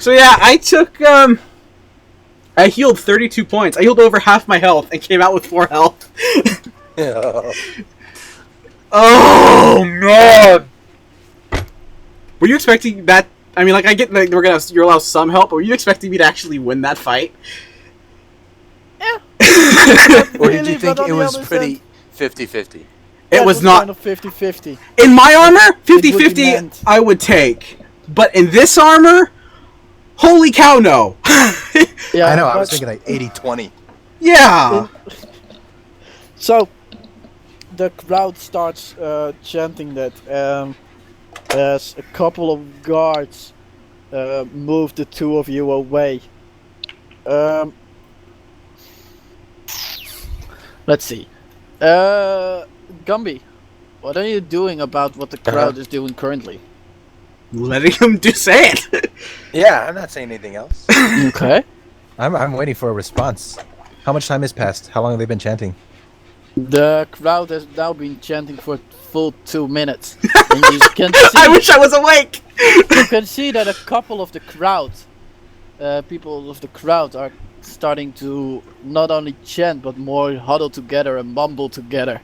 So yeah, I took I healed 32 points. I healed over half my health and came out with 4 health. Yeah. Oh man! Were you expecting that? I mean, like, I get that you're allowed some help, but were you expecting me to actually win that fight? Yeah. Or did you think it was pretty 50-50? It was not kind of 50-50. in my armor. 50-50 meant. I would take, but in this armor, holy cow, no! Yeah, I know, I was but- thinking like 80-20. Yeah. So, the crowd starts chanting that as a couple of guards move the two of you away. Let's see. Gumby, what are you doing about what the crowd is doing currently? Letting him say it. Yeah, I'm not saying anything else. Okay. I'm waiting for a response. How much time has passed? How long have they been chanting? The crowd has now been chanting for a full 2 minutes. And you can see, I wish I was awake. you can see that a couple of the crowd, people of the crowd are starting to not only chant but more huddle together and mumble together.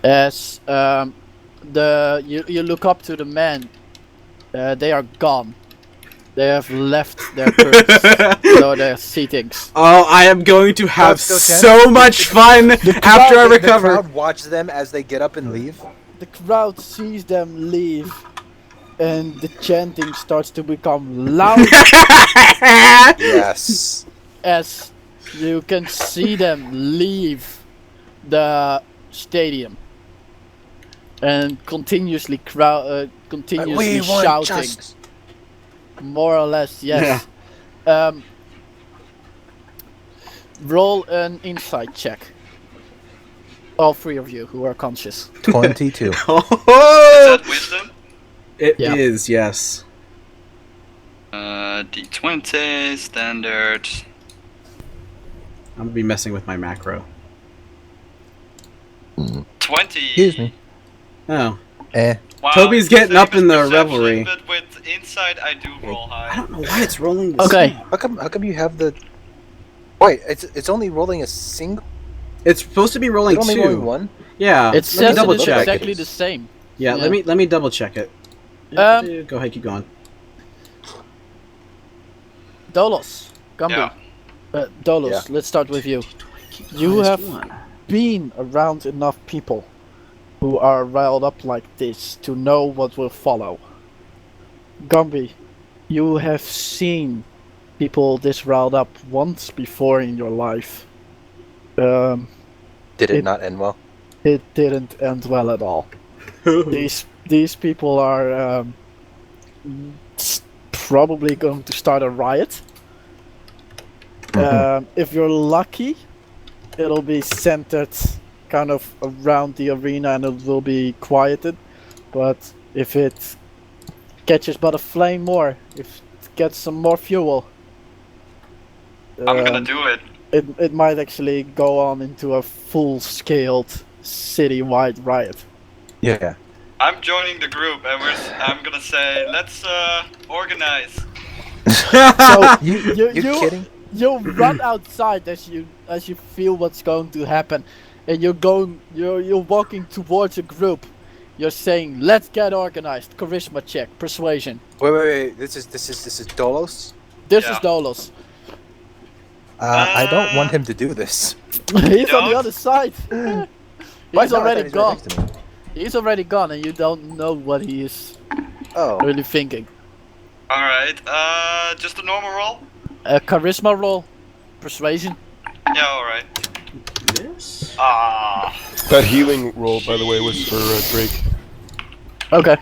As you look up to the men, they are gone. They have left their perches, so their seatings. Oh, I am going to have Still so much fun after I The recover. crowd watch them as they get up and leave. The crowd sees them leave, and the chanting starts to become louder. Yes. As you can see them leave the stadium and continuously We want shouting, justice. more or less. Yes. Roll an insight check. All 3 of you who are conscious. 22. Oh, Is that wisdom? it is, Yeah. yes. D20 standard. I'm gonna be messing with my macro. 20. Excuse me. Oh, Wow, Toby's getting same up in as the perception, revelry. But with insight, I do roll I high. don't know why it's rolling. The Okay. same. How come you have the... Wait, it's only rolling a single... It's supposed to be rolling It's only 2. rolling one? Yeah. It let me says double it is check. exactly the same. Yeah, Yeah. let me double check it. Um, Go ahead, keep going. Dolos, Gumby. Yeah. Dolos, Yeah. let's start with you. You have been around enough people who are riled up like this to know what will follow. Gumby, you have seen people this riled up once before in your life. Did it not end well? It didn't end well at all. These people are probably going to start a riot. If you're lucky, it'll be centered kind of around the arena and it will be quieted. But if it catches but a flame more, if it gets some more fuel, I'm gonna do it. it might actually go on into a full-scaled city-wide riot. Yeah. I'm joining the group, and I'm gonna say, let's organize. So You're kidding? you run outside as you feel what's going to happen, and you're walking towards a group. You're saying, "Let's get organized." Charisma check, persuasion. Wait. This is Dolos? This Yeah. is Dolos. I don't want him to do this. He's on the don't? other side. Why He's not? I already thought gone. Right next to me. He's already gone, and you don't know what he is Oh. really thinking. Alright, just a normal roll? A charisma roll, persuasion. Yeah, alright. This? Ah, That healing roll, by the way, was for Drake. Okay.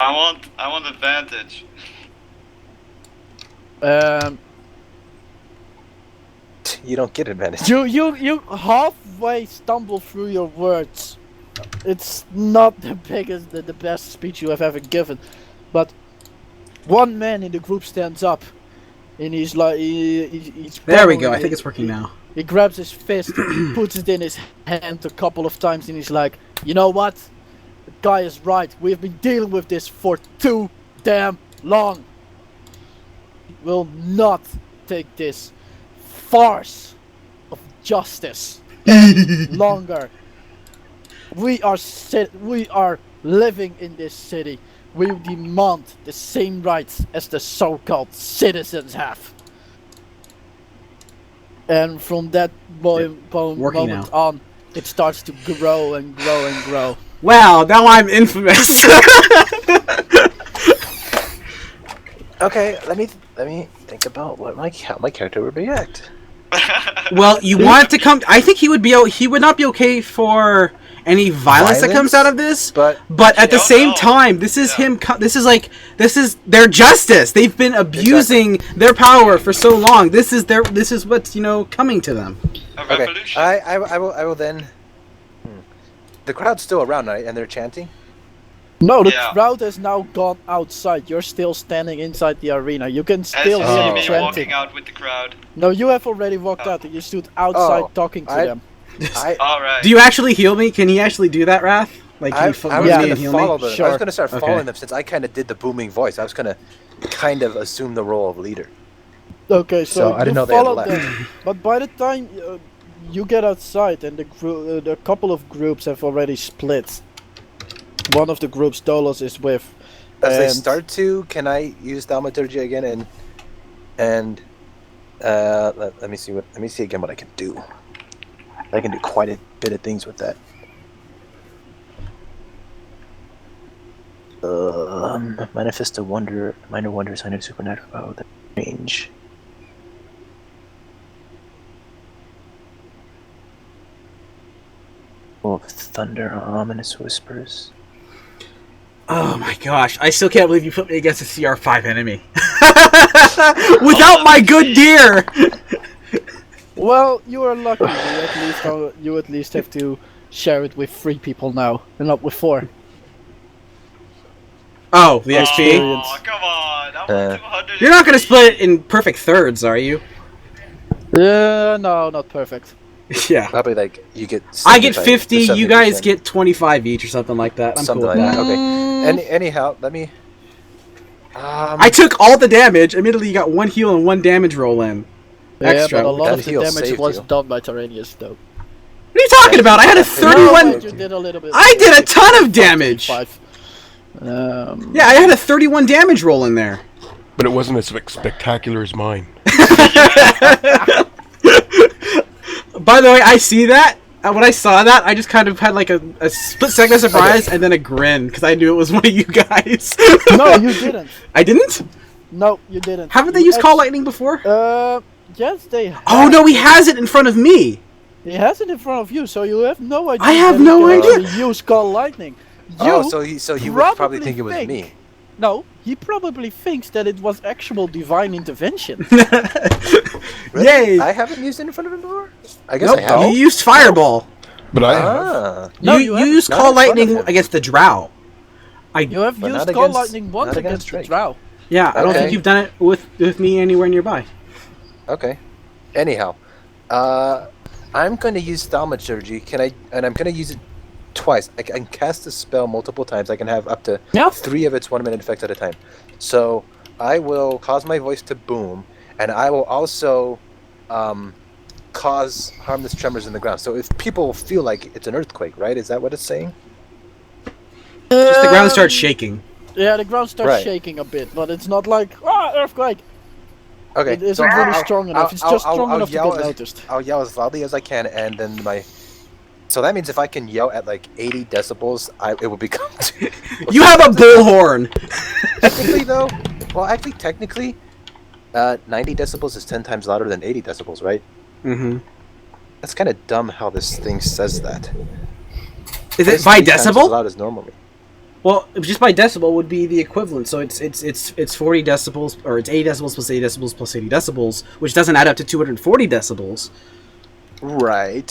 I want advantage. You don't get advantage. You halfway stumble through your words. It's not the biggest, the best speech you have ever given, but one man in the group stands up, and he's like, he's There we go. I think it's working now. He grabs his fist, puts it in his hand a couple of times, and he's like, "You know what? The guy is right. We've been dealing with this for 2 damn long. Will not take this farce of justice longer. We are living in this city. We demand the same rights as the so-called citizens have. And from that moment on, it starts to grow and grow and grow. Wow, now I'm infamous. Okay, let me think about how my character would react. Well, you want it to come. I think he would not be okay for any violence that comes out of this. But at the same time, this is him. This is their justice. They've been abusing their power for so long. This is what's coming to them. A Okay, revolution. I will then. The crowd's still around, right? And they're chanting. No, the Yeah. crowd has now gone outside. You're still standing inside the arena. You can As still you hear see them me chanting. walking out with the crowd. No, you have already walked out. You stood outside Oh, talking to them. Alright. Do you actually heal me? Can he actually do that, Wrath? Like, can I you was me gonna and heal follow me? them. I Sure. was gonna start Okay. following them since I kind of did the booming voice. I was gonna kind of assume the role of leader. Okay, So so I you didn't know they had followed left. them. But by the time you get outside and the couple of groups have already split. One of the groups Dolos is with. As they and- start to, can I use thaumaturgy again and let me see again what I can do. I can do quite a bit of things with that. Manifest a minor wonder, sign of supernatural. Oh, the range. Oh, thunder, ominous whispers. Oh my gosh, I still can't believe you put me against a CR5 enemy. Without my good gear! Well, you are lucky. You at least have to share it with 3 people now, and not with 4. Oh, the XP? Oh, come on. I want 200. You're not gonna split it in perfect thirds, are you? No, not perfect. Yeah. Probably like you get. I get 75 50, to you guys 70%. get 25 each or something like that. I'm Something cool like with that. that. Okay. Anyhow, let me. I took all the damage. Admittedly, you got 1 heal and 1 damage roll in. Extra. Yeah, but a lot That of the heal damage saved was you. done by Tyraneus, though. What are you talking about? I had a No, 31. but you did a little bit. I did a ton of damage. 5. Yeah, I had a 31 damage roll in there. But it wasn't as spectacular as mine. By the way, I see that. When I saw that, I just kind of had like a split second of surprise and then a grin because I knew it was one of you guys. No, you didn't. I didn't? No, you didn't. Haven't they You used Call Lightning before? Yes, they have. Oh no, he has it in front of me. He has it in front of you, so you have no idea. I have that he no can idea. actually use Call Lightning. Oh, so you would probably think it was think- me. No, he probably thinks that it was actual divine intervention. Really? Yay! I haven't used it in front of him before. I guess Nope, I have. you used Fireball. But I have. Ah. No, you you haven't. used Not Call in front of Lightning him. against the Drow. You have But used not Call against- Lightning once not against against the Drake. Drow. Yeah, I don't think Okay. you've done it with me anywhere nearby. Okay. Anyhow, I'm going to use thaumaturgy. I'm going to use it twice. I can cast a spell multiple times. I can have up to 3 of its 1-minute effects at a time. So I will cause my voice to boom, and I will also cause harmless tremors in the ground. So if people feel like it's an earthquake, right? Is that what it's saying? Just the ground starts shaking. Yeah, the ground starts Right. shaking a bit, but it's not like earthquake. Okay. It isn't so really I'll- strong enough. It's I'll- just I'll- strong I'll enough to yell get as- noticed. I'll yell as loudly as I can, and then my. So that means if I can yell at like 80 decibels, it will become. You have a bullhorn. Technically, though, technically, 90 decibels is 10 times louder than 80 decibels, right? Mm-hmm. That's kind of dumb how this thing says that. Is it It's by 3 times as decibel? loud as normally. Well, just by decibel would be the equivalent. So it's 40 decibels, or it's 80 decibels plus 80 decibels plus 80 decibels, which doesn't add up to 240 decibels. Right.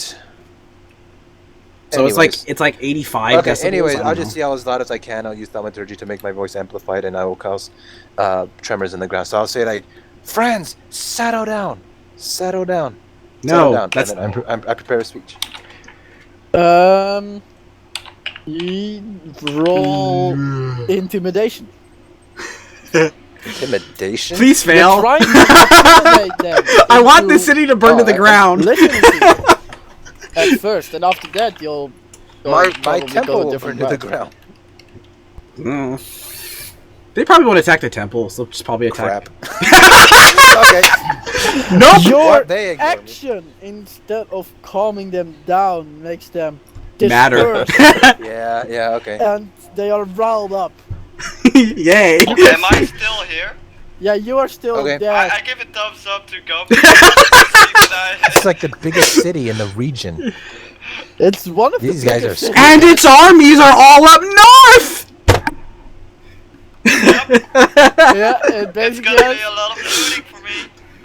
So Anyways. it's like 85 Okay. decibels. Anyways, I don't I'll know. just yell as loud as I can. I'll use thaumaturgy to make my voice amplified, and I will cause tremors in the ground. So I'll say like, "Friends, settle down, settle down." No, settle down. that's And then I prepare a speech. You roll intimidation. Intimidation? Please fail. You're trying to intimidate them I want into- this city to burn to the ground. Listen to you at first, and after that you'll My probably go temple a will different burn to the route. ground. They probably won't attack the temple, so they'll just probably attack. Crap. Okay. Nope. Your What? They ignore me. action, instead of calming them down, makes them Matter. disperse, Yeah, okay. and they are riled up. Yay. Am I still here? Yeah, you are still Okay. there. I give a thumbs up to Gumby. It's like the biggest city in the region. It's one of These the guys biggest are cities. And its armies are all up north. Yeah, it It's basically gonna be has- a lot of looting for me.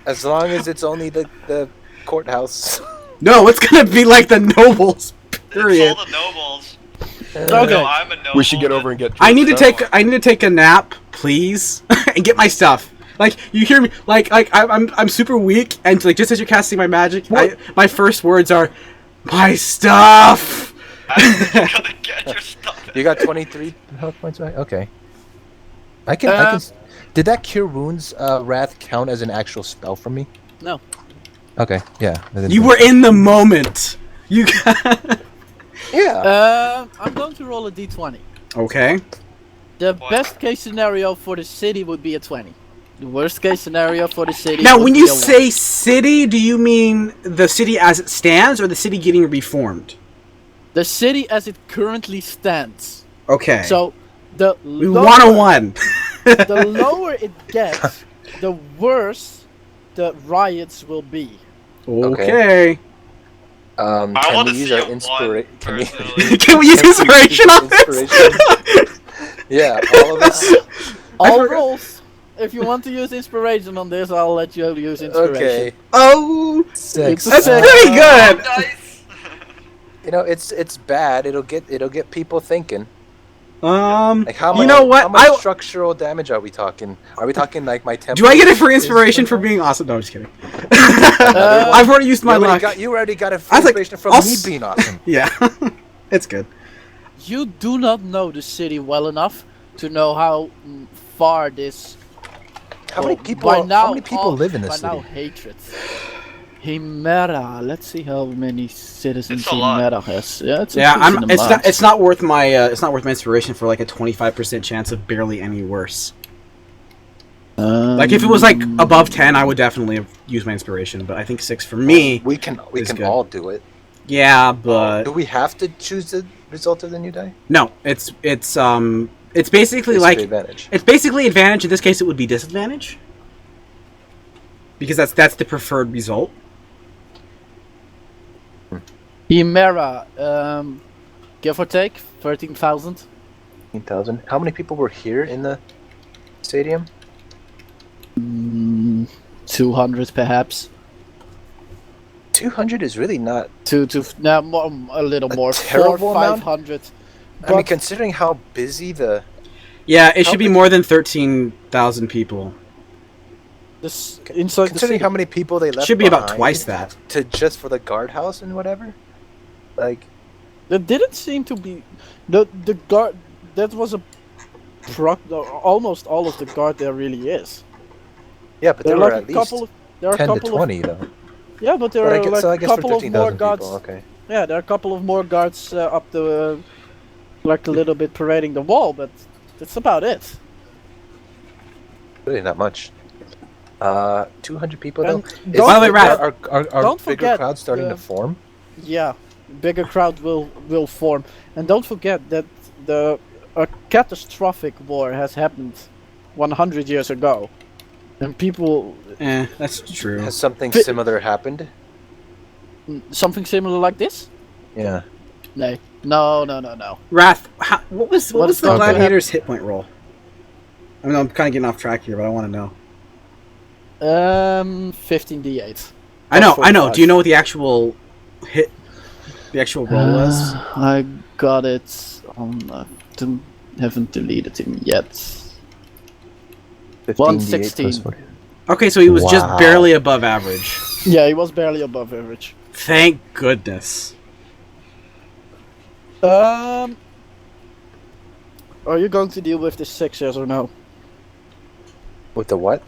As long as it's only the courthouse. No, it's gonna be like the nobles. It's Period. all the nobles. Okay. No, I'm a noble. We should get over and get. I need to stuff. take a nap, please, and get my stuff. Like you hear me, like I'm super weak, and like just as you're casting my magic, my first words are, my stuff. I'm gonna get your stuff. You got 23 health points, right? Okay. I can. Did that cure wounds wrath count as an actual spell from me? No. Okay. Yeah. You were in the moment. You. Yeah. I'm going to roll a d20. Okay. The best case scenario for the city would be a 20. The worst case scenario for the city. Now, would when be you a 1. say city, do you mean the city as it stands, or the city getting reformed? The city as it currently stands. Okay. So the we lower, 101. the lower it gets, the worse the riots will be. Okay. Can want we to use see our a inspiration? one, Can we? personally. Can we use inspiration on this? Yeah, all of us. All rolls. If you want to use inspiration on this, I'll let you use inspiration. Okay. Oh, 6. that's Uh, pretty good. Nice. You know, it's bad. It'll get people thinking. Like how much? You know what? How much structural damage are we talking? Are we talking like my temple? Do I get it for inspiration for being awesome? No, I'm just kidding. I've already used my luck. You already got a I was like, inspiration from I'll me s- being awesome. Yeah, it's good. You do not know the city well enough to know how far this. How many well, people? by now, How many people live in this by now, city? hatred. Himera. Let's see how many citizens It's a lot. Himera has. Yeah, it's a Yeah, decent it's amount. not worth my inspiration for like a 25% chance of barely any worse. Like if it was like above 10, I would definitely have used my inspiration. But I think 6 for me. We can is good. all do it. Yeah, but Do we have to choose the result of the new die? no, it's basically It's like the advantage. it's basically advantage. In this case, it would be disadvantage because that's the preferred result. Himera. Give or take 13,000. 15,000. How many people were here in the stadium? 200 perhaps. 200 is really not. No, more, a little more. terrible amount? 500. I mean, But- considering how busy the. Yeah, it should be big- more than 13,000 people. This inside the Considering city. how many people they left Should be about behind twice that. to just for the guardhouse and whatever. Like, There didn't seem to be the guard. That was a almost all of the guard there really is. yeah, but There there are were like at a least couple. There are a 10 to couple 20 though. of yeah, but there But are I guess, like so I a guess for couple of more 13,000 guards. people, okay. Yeah, there are a couple of more guards up the like a little bit parading the wall, but that's about it. Really not much. 200 people though. And Is don't By the way, are, Raph, are don't bigger forget crowds starting the- to form? Yeah, bigger crowd will form, and don't forget that a catastrophic war has happened 100 years ago, and people That's true. Has something Fi- similar happened? something similar like this. Yeah. No. Wrath, what was What's the going to gladiator's hit point roll? I mean, I'm kind of getting off track here, but I want to know. 15d8. I know. 45. Do you know what the actual roll was? I got it on. Haven't deleted him yet. 15d8 116. plus 40. Okay, so he was just Wow. barely above average. Yeah, he was barely above average. Thank goodness. Are you going to deal with the 6 yes or no? With the what?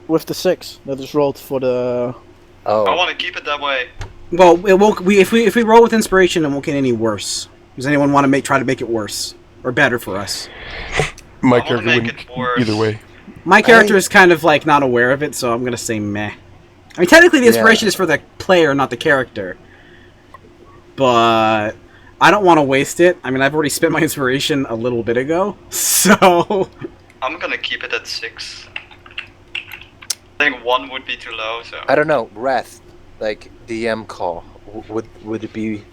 With the 6 that is rolled for the... Oh. I want to keep it that way. Well, it won't. If we roll with inspiration, it won't get any worse. Does anyone want to try to make it worse or better for us? My I wanna character make wouldn't it worse. either way. My character is kind of like not aware of it, so I'm gonna say meh. I mean, technically, the inspiration is for the player, not the character. But I don't want to waste it. I mean, I've already spent my inspiration a little bit ago, so I'm gonna keep it at 6. I think 1 would be too low, so... I don't know. Wrath, like DM call. Would it be?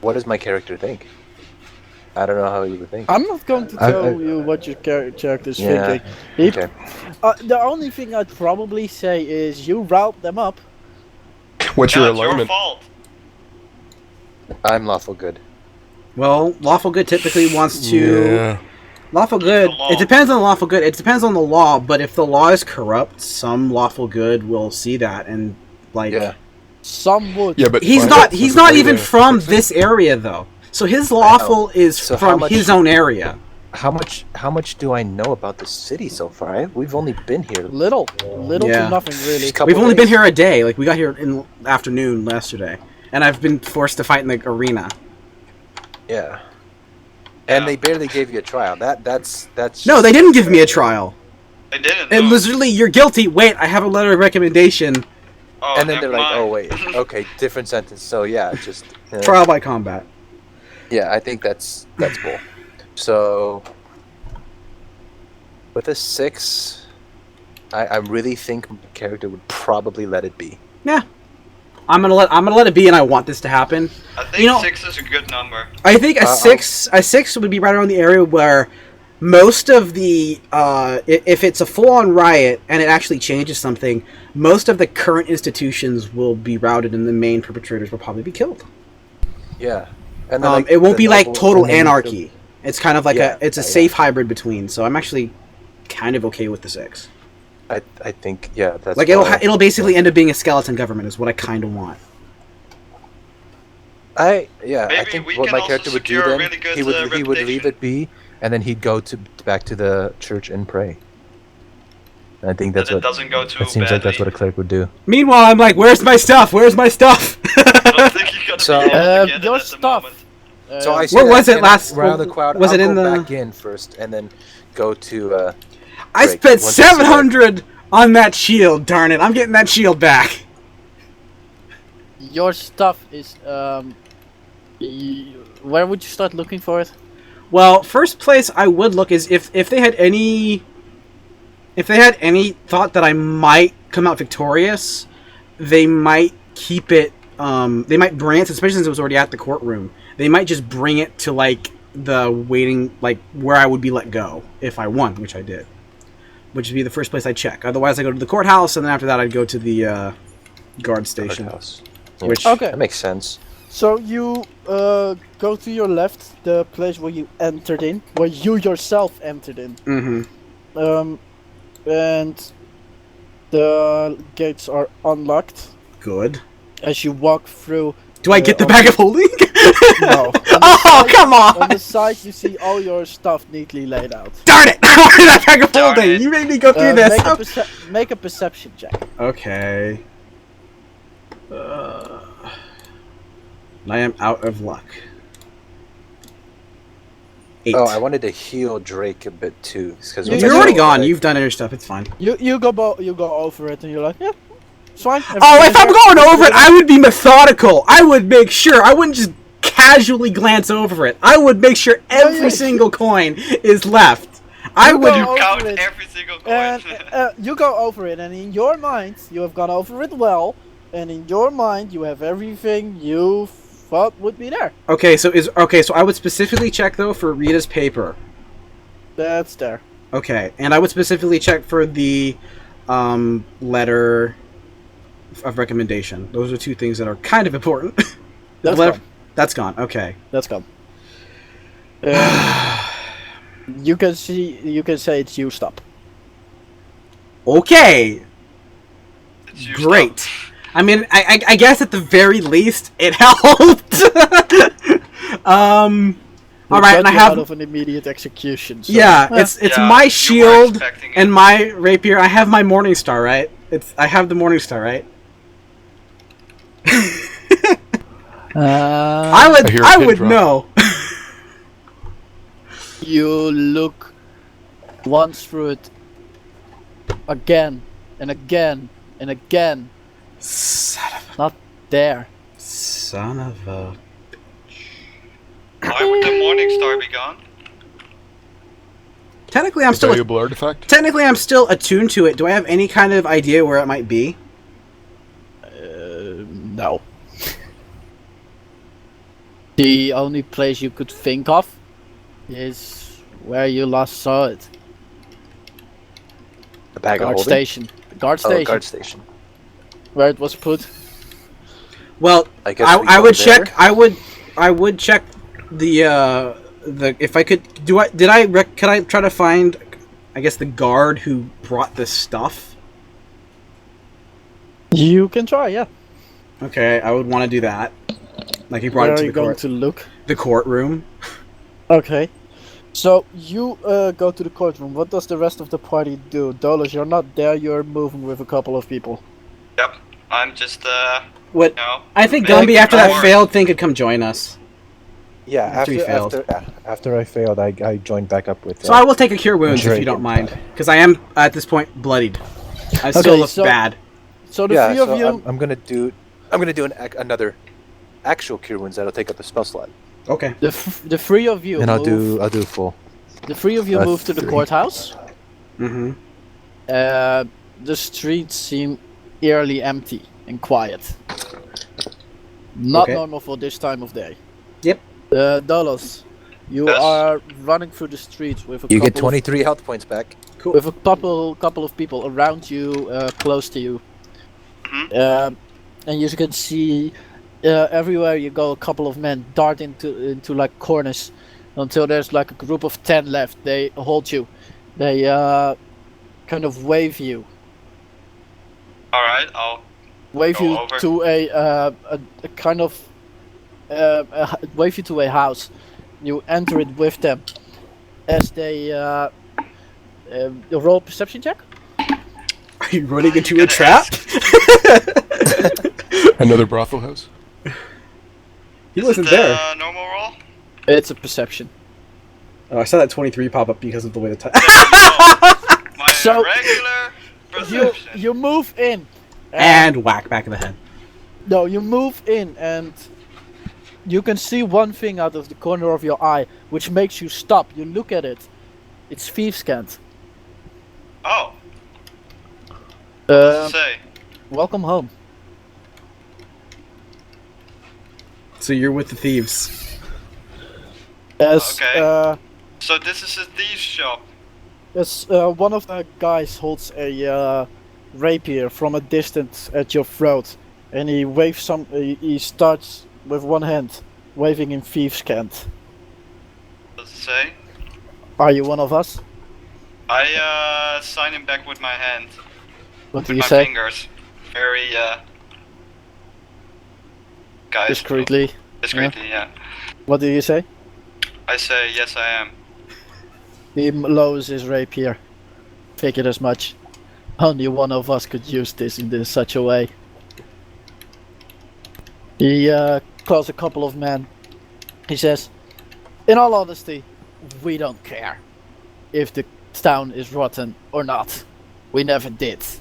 What does my character think? I don't know how you would think. I'm not going to tell you what your character is thinking. Okay. The only thing I'd probably say is you riled them up. What's your It's your alignment? fault. I'm lawful good. well, lawful good typically wants to. Yeah. Lawful good. The law. It depends on lawful good. It depends on the law. But if the law is corrupt, some lawful good will see that and like. Yeah. Some would. Yeah, but He's fine. not. So He's the not way even to from fix it- this area though. So his lawful is So how from much- his own area. How much do I know about the city so far? We've only been here. Little Yeah. to nothing really. Couple We've only been days. here a day. Like we got here in the afternoon yesterday, and I've been forced to fight in the arena. Yeah. And they barely gave you a trial. That's. No, they didn't give me a trial. They didn't. And no. literally, you're guilty. Wait, I have a letter of recommendation. Oh, And then they're never like, mind. oh wait, okay, different sentence. So yeah, just Trial by combat. Yeah, I think that's bull. So with a 6, I really think my character would probably let it be. Yeah, I'm gonna let it be, and I want this to happen. I think You know- 6 is a good number. I think a six would be right around the area where most of the if it's a full-on riot and it actually changes something, most of the current institutions will be routed, and the main perpetrators will probably be killed. Yeah, and then, like, It won't the be like noble- total and then anarchy. It's kind of like Yeah, it's a yeah. safe hybrid between. So I'm actually kind of okay with the 6. I think that's Like it'll basically end up being a skeleton government is what I kind of want. I Maybe think we what can my also character would do secure a then really good, he would leave reputation. it be, and then he'd go back to the church and pray. I think that's That it what doesn't go too it seems like that's badly. what a cleric would do. Meanwhile, I'm like, where's my stuff? Where's my stuff? I don't think you're gonna So- be able to get it your at the stuff. moment. So I say Where that, was it and last- Around the crowd. was I'll it in go the- back in first, and then go to. I break. spent Once it's 700 on that shield. Darn it! I'm getting that shield back. Your stuff is where would you start looking for it? Well, first place I would look is if they had any thought that I might come out victorious, they might keep it. They might bring it, especially since it was already at the courtroom. They might just bring it to like the waiting, like where I would be let go if I won, which I did. Which would be the first place I check. Otherwise, I go to the courthouse, and then after that, I'd go to the guard station. Courthouse. Yeah. Which Okay. That makes sense. So you go to your left, the place where you entered in, where you yourself entered in. Mm-hmm. And the gates are unlocked Good. as you walk through. Do I get the bag of holding? No. Oh, come On on! the side, you see all your stuff neatly laid out. Darn it! I wanted that bag of Darn holding. it. You made me go through this. Make a perception check. Okay. I am out of luck. 8. Oh, I wanted to heal Drake a bit too, because You- You're already gone. You've done your stuff. It's fine. You go over it, and you're like, yeah, it's fine. Oh, if I'm Everything's going there. over it, I would be methodical. I would make sure. I wouldn't just casually glance over it. I would make sure every yeah. single coin is left. I You would. go You over count it. every single coin. And you go over it, and in your mind, you have gone over it well, and in your mind, you have everything you thought would be there. Okay, so I would specifically check though for Rita's paper. That's there. Okay, and I would specifically check for the letter of recommendation. Those are two things that are kind of important. That's Letter- gone. That's gone. Okay. That's gone. You can say it's used up. Okay. It's used Great. up. I mean, I guess at the very least it helped. All right, and I have out of an immediate execution. So. yeah, it's Yeah, my you were shield expecting it. and my rapier. I have my morning star, right? I have the morning star, right? I would know. You look once through it, again and again and again. Not there. Son of a. Why would the morning star be gone? Technically, I'm still. Valuable artifact. Technically, I'm still attuned to it. Do I have any kind of idea where it might be? No. The only place you could think of is where you last saw it. The bag of Guard holding? station. Guard Oh, station. guard station. Where it was put. Well, I guess we I go would there. check. I would check the if I could could I try to find, I guess, the guard who brought this stuff. You can try, yeah. Okay, I would want to do that. Like he brought Where it are to you the going court. to look? The courtroom. Okay. So you go to the courtroom. What does the rest of the party do? Dolos, you're not there. You're moving with a couple of people. Yep. I'm just What? you know. I think making Gumby, after that more. failed thing, could come join us. Yeah, After he failed. after I failed, I joined back up with. So I will take a cure wounds if Drake you don't and mind, Toby. because I am at this point bloodied. I still Okay, look so- bad. So the Yeah, three so of you. I'm gonna do another actual cure wounds that'll take up a spell slot, Okay. The three of you. and I'll move, do full. The three of you move to the 3. courthouse. Mm-hmm. The streets seem eerily empty and quiet. Not Okay. normal for this time of day. Yep. Dolos, you Yes. are running through the streets with a You couple get 23 health points back. Cool. with a couple of people around you, close to you. Mhm. And you can see everywhere you go, a couple of men dart into like corners until there's like a group of 10 left. They hold you. They kind of wave you. All right. I'll. Wave Go you over. to a kind of wave you to a house. You enter it with them as they roll a perception check. Are you running into a gonna trap? Another brothel house. He Is wasn't it the there. normal roll? It's a perception. Oh, I saw that 23 pop up because of the way the time. My So- regular You perception. you move in. And whack back in the head. No, you move in and you can see one thing out of the corner of your eye, which makes you stop. You look at it. It's thieves' cant. Oh. Say. Welcome home. So you're with the thieves. As Okay. So this is a thief's shop. as one of the guys holds a rapier from a distance at your throat, and he waves he starts with one hand, waving in thieves' cant. Does it say? Are you one of us? I sign him back with my hand. What do With you my say? fingers. Very guys. Discreetly. Discreetly, yeah. What do you say? I say yes, I am. He lowers his rapier. Figured as much. Only one of us could use this in such a way. He calls a couple of men. He says, in all honesty, we don't care if the town is rotten or not. We never did. So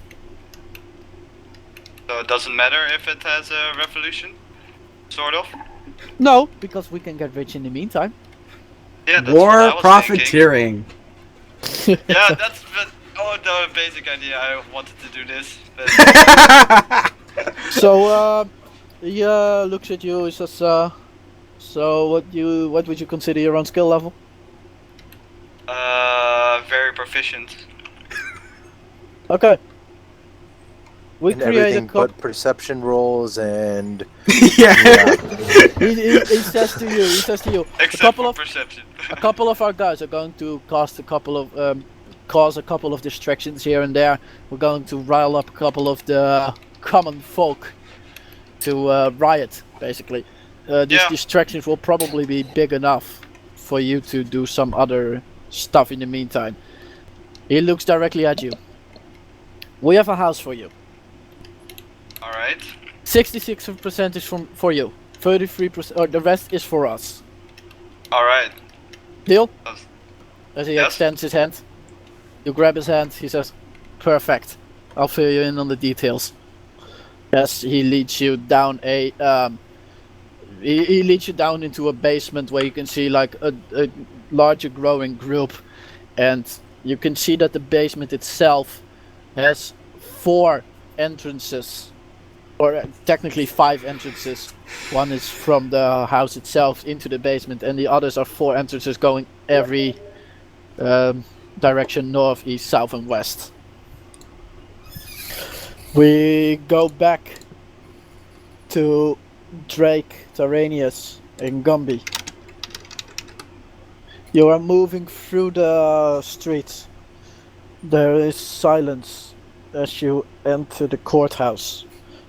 it doesn't matter if it has a revolution? Sort of? No, because we can get rich in the meantime. Yeah, that's what I War was profiteering. thinking. Yeah, that's the basic idea. I wanted to do this. But So he looks at you. He says, "So what would you consider your own skill level?" very proficient. Okay. We And create a everything couple. but perception rolls and Yeah. He says to you. He says to you. Except for perception. A couple of our guys are going to cause a couple of distractions here and there. We're going to rile up a couple of the common folk to riot, basically. These Yeah. distractions will probably be big enough for you to do some other stuff in the meantime. He looks directly at you. We have a house for you. Alright. 66% is for you. 33%, or the rest is for us. Alright. Deal? Yes. As he extends his hand, you grab his hand. He says, "Perfect. I'll fill you in on the details." Yes, he leads you down a. He leads you down into a basement where you can see like a larger growing group, and you can see that the basement itself has 4 entrances, or technically 5 entrances. One is from the house itself into the basement, and the others are 4 entrances going every direction: north, east, south, and west. We go back to Drake, Tyraneus, and Gumby. You are moving through the streets. There is silence as you enter the courthouse.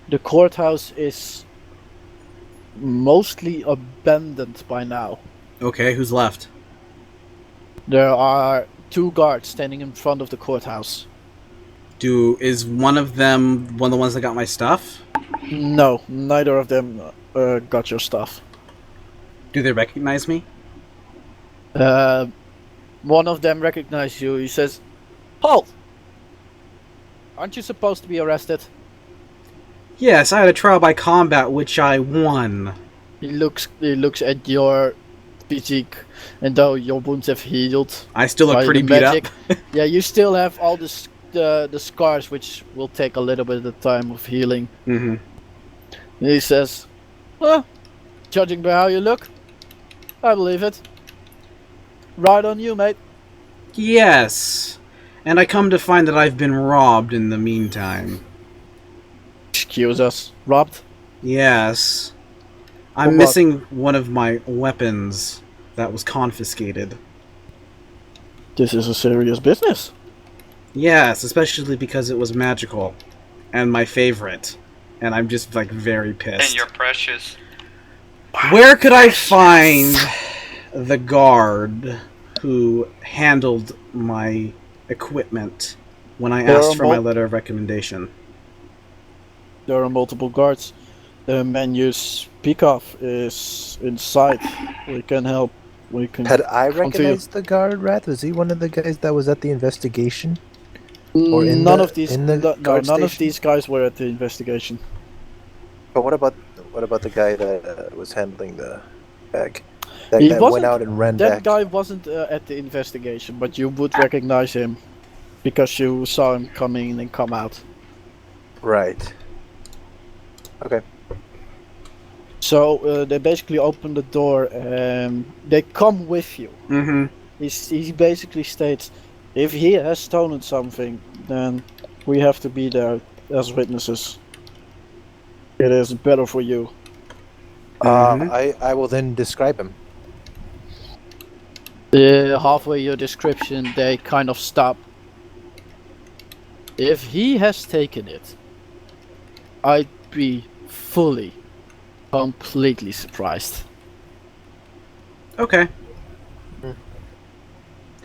The courthouse is mostly abandoned by now. Okay, who's left? There are 2 guards standing in front of the courthouse. Is one of them one of the ones that got my stuff? No, neither of them got your stuff. Do they recognize me? One of them recognizes you. He says, "Halt! Aren't you supposed to be arrested?" Yes, I had a trial by combat, which I won. He looks at your physique, and though your wounds have healed, I still look by pretty the beat magic, up. yeah, you still have all the scars, which will take a little bit of time of healing. Mm-hmm. And he says, "Well, judging by how you look, I believe it. Right on you, mate." Yes. And I come to find that I've been robbed in the meantime. Excuse us, robbed? Yes. I'm For what? missing one of my weapons that was confiscated. This is a serious business. Yes, especially because it was magical. And my favorite. And I'm just, like, very pissed. And you're precious. Where could I find the guard who handled my equipment when I asked for my letter of recommendation? There are multiple guards. The man you speak of is inside. We can help. We can. Had I come to you. recognized the guard, Wrath? Was he one of the guys that was at the investigation? Or in None the- of these. in the No, guard none of station? these guys were at the investigation. But what about the guy that was handling the bag? That He guy wasn't- went out and ran That back. guy wasn't at the investigation, but you would recognize him because you saw him come in and come out. Right. Okay. So they basically open the door and they come with you. Mm-hmm. He basically states, if he has stolen something, then we have to be there as witnesses. It is better for you. I will then describe him. Halfway your description, they kind of stop. If he has taken it, I'd be fully, completely surprised. Okay.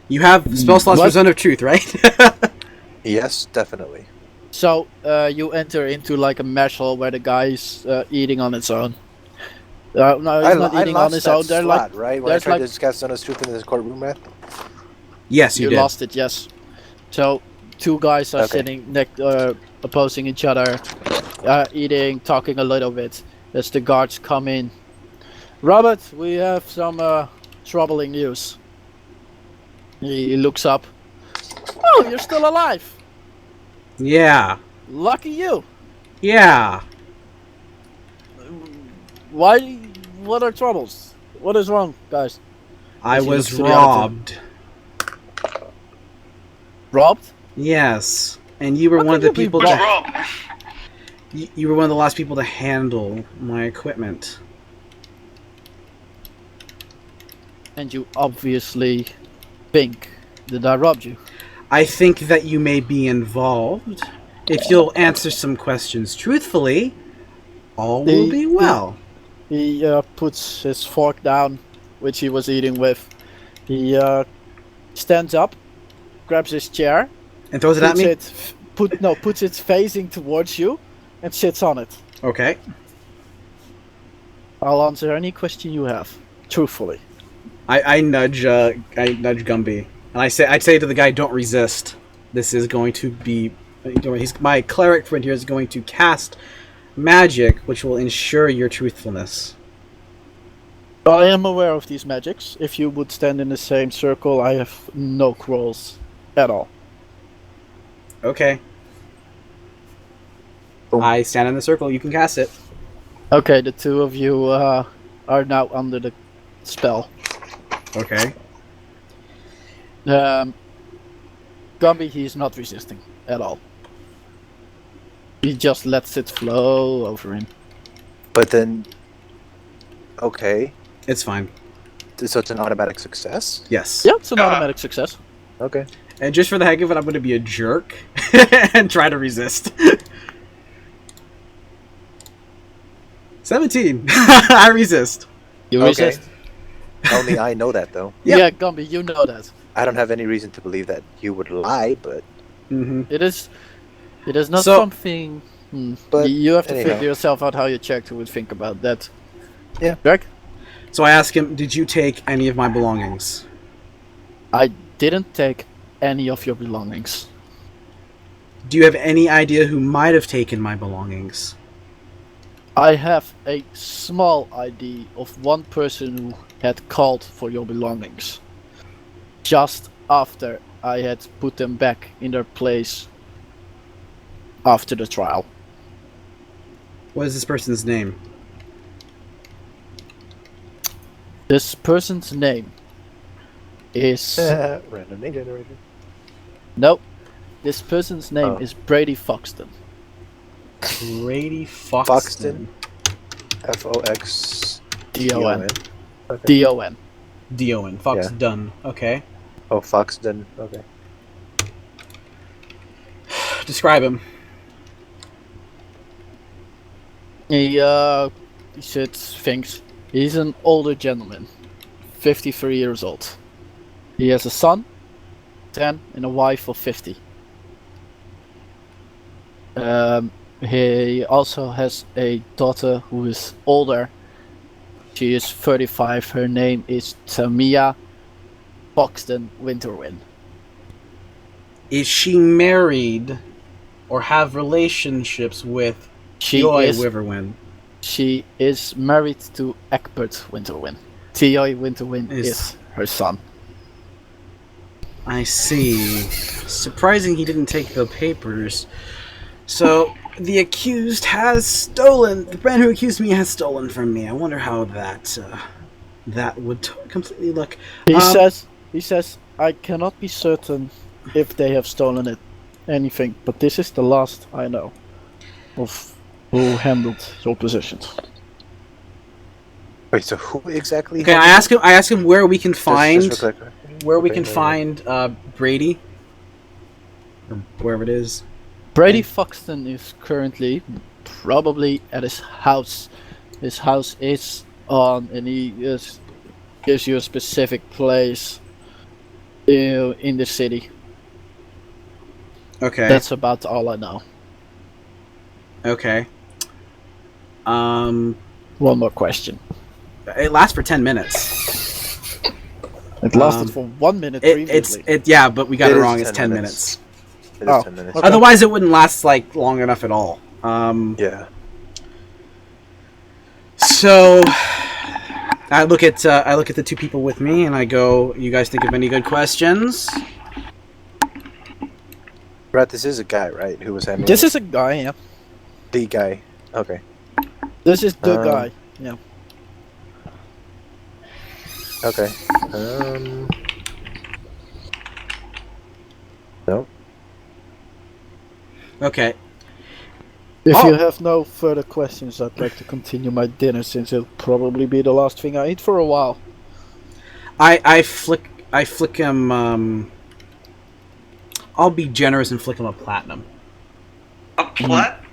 You have spell slots for What? Zone of Truth, right? Yes, definitely. So you enter into like a mesh hall where the guy's eating on its own. No, he's not eating on his own. They're slot, like, right? When I there's tried like- to cast Zone of Truth in this courtroom, Wrath? Yes, you you did. lost it, yes. So two guys are Okay. sitting opposing each other, eating, talking a little bit. As the guards come in. Robert, we have some troubling news. He looks up. Oh, you're still alive! Yeah. Lucky you! Yeah. Why? What are troubles? What is wrong, guys? I As he was looks to the other robbed. Robbed? Yes. And you were How one of could the you be people What's to... wrong? You were one of the last people to handle my equipment. And you obviously think that I robbed you. I think that you may be involved. If you'll answer some questions truthfully, all will be well. He puts his fork down, which he was eating with, He stands up, grabs his chair, And throws it at me? puts it facing towards you, and sits on it. Okay. I'll answer any question you have, truthfully. I nudge Gumby, and I'd say to the guy, "Don't resist. This is going to be. My cleric friend here is going to cast magic, which will ensure your truthfulness." I am aware of these magics. If you would stand in the same circle, I have no quarrels at all. Okay. Boom. I stand in the circle. You can cast it. Okay, the two of you are now under the spell. Okay. Gumby, he's not resisting at all. He just lets it flow over him. But then, okay, It's fine. so it's an automatic success. Yes. Yeah, it's an automatic success. Okay. And just for the heck of it, I'm going to be a jerk and try to resist. 17. I resist. You Okay. resist? Only I know that though. Yep. Yeah, Gumby, you know that. I don't have any reason to believe that you would lie, but Mm-hmm. It is not So- something. But You have to anyhow. figure yourself out how your character would think about that. Yeah. Greg? So I ask him, "Did you take any of my belongings?" I didn't take any of your belongings. Do you have any idea who might have taken my belongings? I have a small ID of one person who had called for your belongings. Just after I had put them back in their place after the trial. What is this person's name? This person's name is... randomly generated. Nope. This person's name Oh. is Brady Foxton. Brady Foxton. Foxton. Fox. D-O-N. Okay. D-O-N. Dioan. Foxton. Okay. Oh, Foxton. Okay. Describe him. He sits, thinks. He's an older gentleman. 53 years old. He has a son, 10, and a wife of 50. He also has a daughter who is older. She is 35. Her name is Tamia Foxton Winterwind. Is she married or have relationships with Joy Wiverwin? She is married to Egbert Winterwind. T.I. Winterwind Is- is her son. I see. Surprising he didn't take the papers. So, the accused has stolen... The man who accused me has stolen from me. I wonder how that would completely look. He says, I cannot be certain if they have stolen anything, but this is the last I know of who handled your possessions. Wait, so who exactly? Okay, I ask him where we can find... Just real quick. where we Okay, can wait. find Brady. Or wherever it is. Brady Foxton is currently probably at his house. His house is on, and he gives you a specific place in the city. Okay. That's about all I know. Okay. One more question. It lasts for 10 minutes. It lasted for 1 minute previously. Yeah, but we got it It is wrong. It's 10 10 minutes. It is Oh, 10 minutes. okay. Otherwise, it wouldn't last like long enough at all. Yeah. So I look at the two people with me, and I go, "You guys think of any good questions?" Right, this is a guy, right? Who was handling This is a guy, yeah. the guy. Okay. This is the Um, guy, yeah. Okay. No. Okay. If Oh. you have no further questions, I'd like to continue my dinner since it'll probably be the last thing I eat for a while. I flick him. I'll be generous and flick him a platinum. A plat?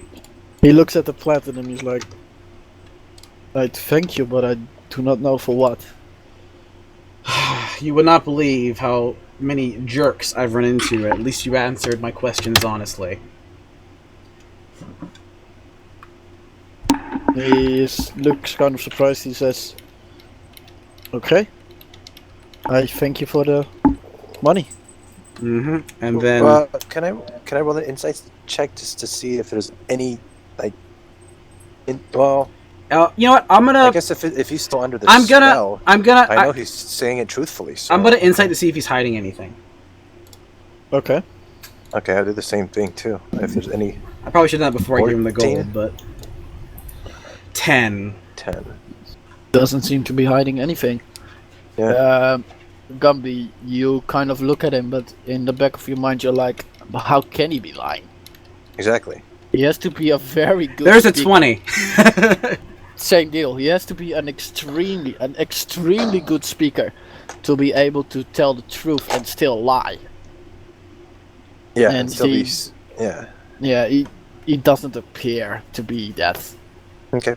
He looks at the platinum and he's like, I thank you, but I do not know for what. You would not believe how many jerks I've run into. At least you answered my questions honestly. He looks kind of surprised. He says, "Okay, I thank you for the money." Mm-hmm. And then can I roll an insight check just to see if there's any like you know what? I'm gonna. I guess if he's still under the spell, I know he's saying it truthfully. So I'm gonna insight to see if he's hiding anything. Okay. Okay, I'll do the same thing too. If there's any, I probably should have done that before I give him the 14? gold, but 10. Doesn't seem to be hiding anything. Yeah. Gumby, you kind of look at him, but in the back of your mind, you're like, "How can he be lying? Exactly. He has to be a very good." There's speaker. a 20. Same deal. He has to be an extremely good speaker to be able to tell the truth and still lie. Yeah. And still he- be, yeah. Yeah, he doesn't appear to be that. Okay.